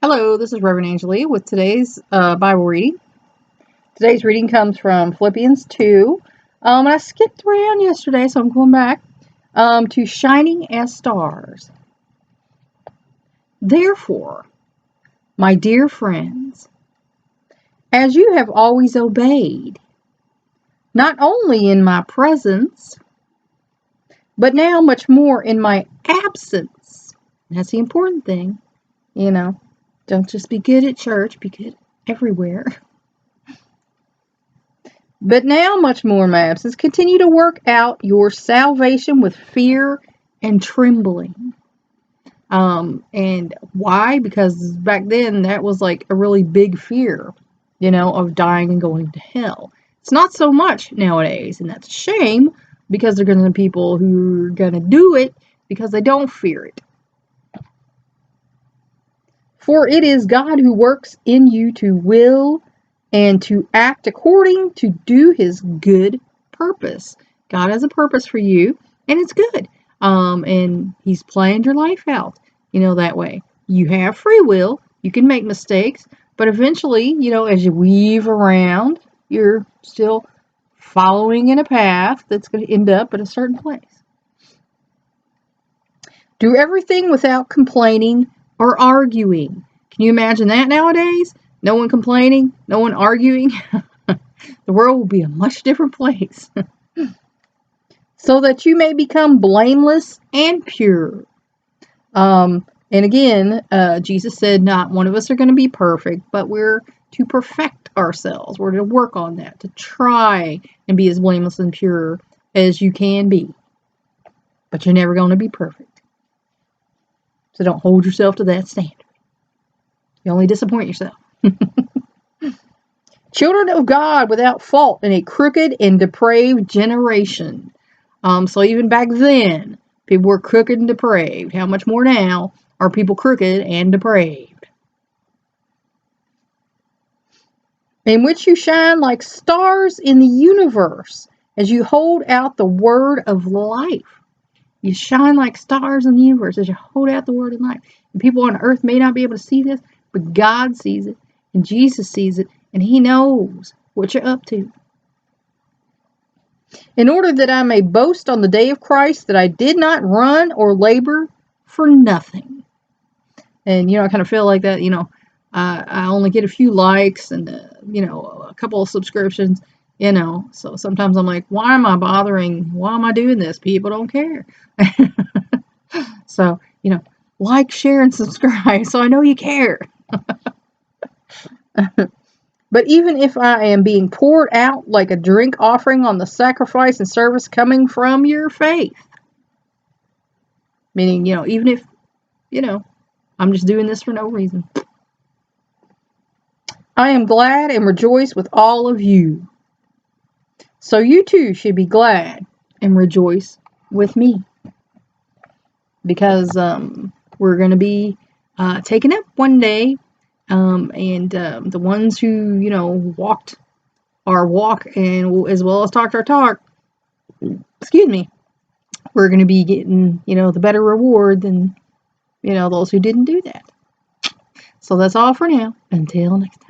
Hello, this is Reverend Angelie with today's Bible reading. Today's reading comes from Philippians 2. And I skipped around yesterday, so I'm going back to shining as stars. Therefore, my dear friends, as you have always obeyed, not only in my presence, but now much more in my absence. That's the important thing, Don't just be good at church, be good everywhere. But now, much more in my absence, continue to work out your salvation with fear and trembling. And why? Because back then, that was like a really big fear, of dying and going to hell. It's not so much nowadays, and that's a shame, because there are going to be people who are going to do it because they don't fear it. For it is God who works in you to will and to act according to do his good purpose. God has a purpose for you, and it's good. And he's planned your life out, that way. You have free will. You can make mistakes, but eventually, as you weave around, you're still following in a path that's going to end up at a certain place. Do everything without complaining or arguing. Can you imagine that nowadays? No one complaining, no one arguing. The world will be a much different place. So that you may become blameless and pure. And again, Jesus said not one of us are going to be perfect, but we're to perfect ourselves. We're to work on that, to try and be as blameless and pure as you can be. But you're never going to be perfect. So don't hold yourself to that standard. You only disappoint yourself. Children of God without fault in a crooked and depraved generation. So even back then, people were crooked and depraved. How much more now are people crooked and depraved? In which you shine like stars in the universe as you hold out the word of life. You shine like stars in the universe as you hold out the word of life. And people on earth may not be able to see this, but God sees it, and Jesus sees it, and he knows what you're up to. In order that I may boast on the day of Christ that I did not run or labor for nothing. And, I kind of feel like that, I only get a few likes and, a couple of subscriptions, So sometimes I'm like, why am I bothering? Why am I doing this? People don't care. So, like, share, and subscribe so I know you care. But even if I am being poured out like a drink offering on the sacrifice and service coming from your faith. Meaning, even if, I'm just doing this for no reason. I am glad and rejoice with all of you. So you too should be glad and rejoice with me. Because we're going to be taken up one day. And the ones who, walked our walk and as well as talked our talk, we're going to be getting, the better reward than, those who didn't do that. So that's all for now. Until next time.